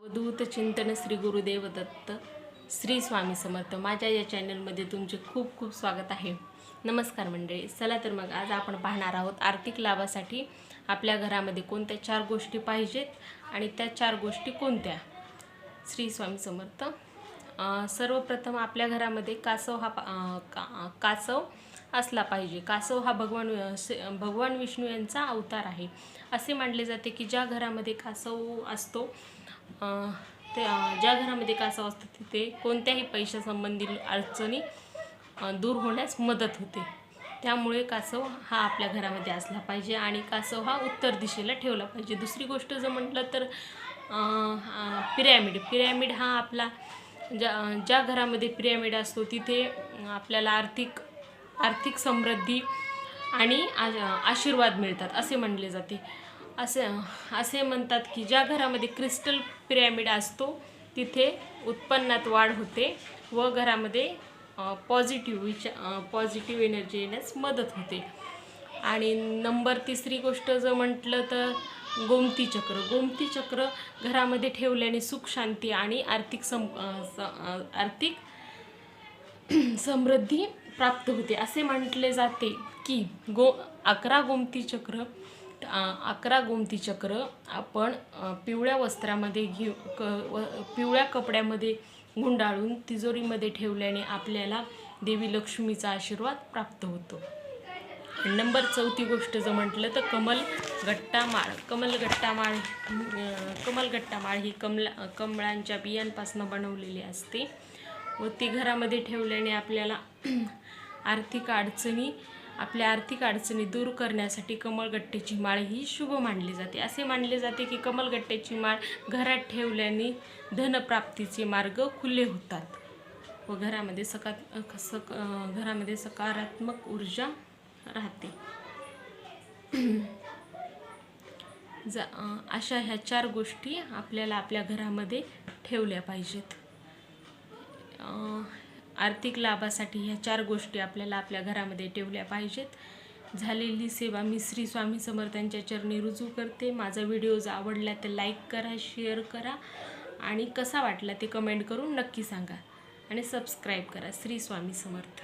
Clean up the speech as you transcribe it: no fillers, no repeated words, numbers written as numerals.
अवधूत चिंतन श्री गुरुदेव दत्त श्री स्वामी समर्थ माझ्या या चॅनलमध्ये तुमचे खूप खूप स्वागत आहे। नमस्कार मंडळी, चला तर मग आज आपण पाहणार आहोत आर्थिक लाभासाठी आपल्या घरामध्ये कोणत्या 4 गोष्टी पाहिजेत आणि त्या 4 गोष्टी कोणत्या। श्री स्वामी समर्थ। सर्वप्रथम आपल्या घरामध्ये कासव असला पाहिजे। कासव हा भगवान विष्णू यांचा अवतार आहे। असे मानले जाते की ज्या घरामध्ये कासव असतो ज्या घरामध्ये कासव असतो तिथे कोणत्याही पैशासंबंधी अडचणी दूर होण्यास मदत होते। त्यामुळे कासव हा आपल्या घरामध्ये असला पाहिजे आणि कासव हा उत्तर दिशेला ठेवला पाहिजे। दुसरी गोष्ट जर म्हटलं तर पिरॅमिड हा आपला ज्या घरामध्ये पिरॅमिड असतो तिथे आपल्याला आर्थिक समृद्धी आणि आशीर्वाद मिळतात असे म्हणले जाते। असे म्हणतात की ज्या घरामध्ये क्रिस्टल पिरॅमिड असतो तिथे उत्पन्नात वाढ होते व घरामध्ये पॉझिटिव्ह एनर्जी येण्यास मदत होते। आणि तिसरी गोष्ट जर म्हटलं तर गोमती चक्र घरामध्ये ठेवल्याने सुख शांती आणि आर्थिक समृद्धी प्राप्त होते। असे म्हटले जाते की 11 गोमती चक्र आपण पिवळ्या वस्त्रामध्ये पिवळ्या कपड्यामध्ये गुंडाळून तिजोरीमध्ये ठेवल्याने आपल्याला देवी लक्ष्मीचा आशीर्वाद प्राप्त होतो। चौथी गोष्ट जर म्हटलं तर कमलगट्टा माळ ही कमळांच्या बियांपासून बनवलेली असते व ती घरामध्ये ठेवल्याने आपल्याला आपल्या आर्थिक अडचणी दूर करण्यासाठी कमलगट्ट्याची माळ ही शुभ मानली जाते। असे मानले जाते की कमलगट्ट्याची माळ घरात ठेवल्याने धनप्राप्तीचे मार्ग खुले होतात व घरामध्ये सकारात्मक ऊर्जा राहते। अशा ह्या 4 गोष्टी आपल्याला आपल्या घरामध्ये ठेवल्या पाहिजेत। आर्थिक लाभासाठी ह्या 4 गोष्टी आपल्याला आपल्या घरामध्ये ठेवल्या पाहिजेत। झालेली सेवा मी श्री स्वामी समर्थांच्या चरणी रुजू करते। माझा व्हिडिओ जर आवडला तर लाईक करा, शेअर करा आणि कसा वाटला ते कमेंट करून नक्की सांगा आणि सबस्क्राईब करा। श्री स्वामी समर्थ।